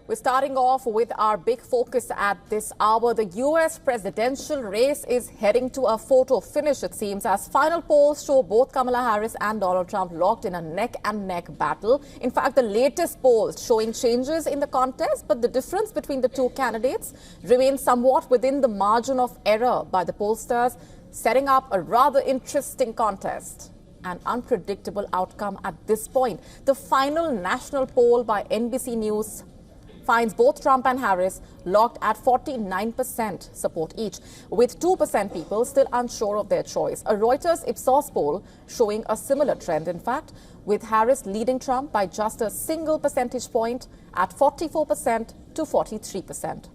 We're starting off with our big focus at this hour. The U.S. presidential race is heading to a photo finish, it seems, as final polls show both Kamala Harris and Donald Trump locked in a neck-and-neck battle. In fact, the latest polls showing changes in the contest, but the difference between the two candidates remains somewhat within the margin of error by the pollsters, setting up a rather interesting contest. An unpredictable outcome at this point. The final national poll by NBC News finds both Trump and Harris locked at 49% support each, with 2% people still unsure of their choice. A Reuters Ipsos poll showing a similar trend, in fact, with Harris leading Trump by just a single percentage point at 44% to 43%.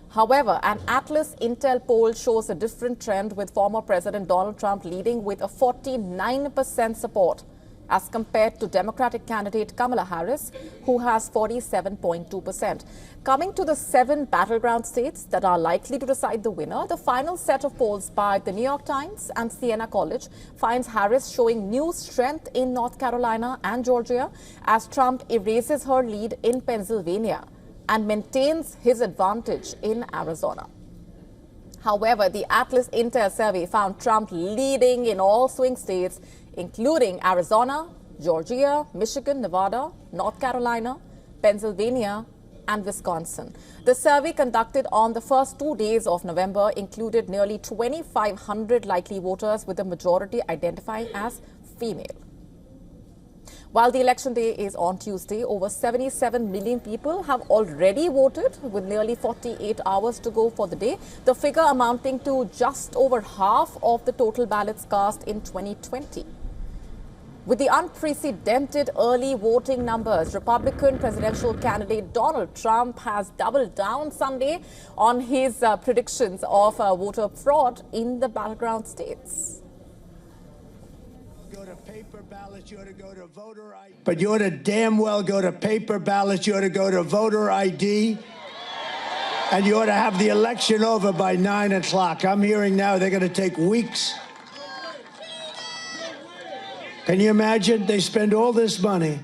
However, an Atlas Intel poll shows a different trend, with former President Donald Trump leading with a 49% support as compared to Democratic candidate Kamala Harris, who has 47.2%. Coming to the 7 battleground states that are likely to decide the winner, the final set of polls by the New York Times and Siena College finds Harris showing new strength in North Carolina and Georgia as Trump erases her lead in Pennsylvania and maintains his advantage in Arizona. However, the Atlas Intel survey found Trump leading in all swing states, including Arizona, Georgia, Michigan, Nevada, North Carolina, Pennsylvania, and Wisconsin. The survey conducted on the first 2 days of November included nearly 2,500 likely voters, with the majority identifying as female. While the election day is on Tuesday, over 77 million people have already voted, with nearly 48 hours to go for the day, the figure amounting to just over half of the total ballots cast in 2020. With the unprecedented early voting numbers, Republican presidential candidate Donald Trump has doubled down Sunday on his predictions of voter fraud in the battleground states. Go to paper ballots, you ought to go to voter ID. But you ought to damn well go to paper ballots, you ought to go to voter ID. And you ought to have the election over by 9 o'clock. I'm hearing now they're going to take weeks. Can you imagine? They spend all this money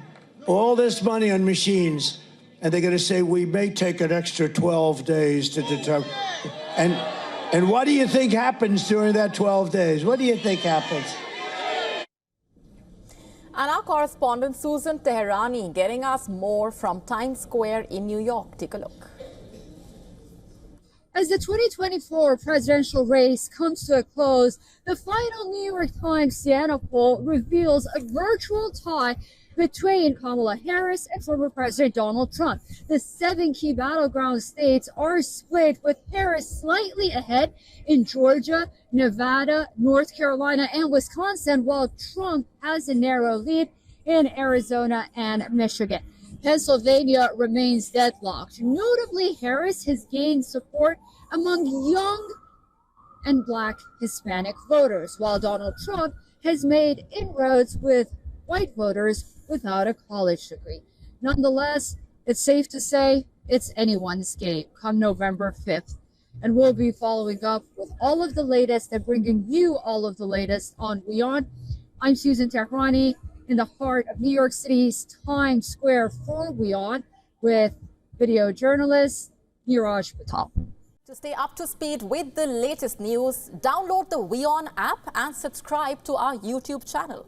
on machines, and they're going to say, we may take an extra 12 days to determine. And what do you think happens during that 12 days? What do you think happens? And our correspondent Susan Teherani getting us more from Times Square in New York. Take a look. As the 2024 presidential race comes to a close, the final New York Times Siena poll reveals a virtual tie between Kamala Harris and former President Donald Trump. The 7 key battleground states are split, with Harris slightly ahead in Georgia, Nevada, North Carolina, and Wisconsin, while Trump has a narrow lead in Arizona and Michigan. Pennsylvania remains deadlocked. Notably, Harris has gained support among young and Black Hispanic voters, while Donald Trump has made inroads with white voters without a college degree. Nonetheless, it's safe to say it's anyone's game come November 5th. And we'll be following up with all of the latest and bringing you all of the latest on WION. I'm Susan Teherani in the heart of New York City's Times Square for WION with video journalist Niraj Patel. To stay up to speed with the latest news, download the WION app and subscribe to our YouTube channel.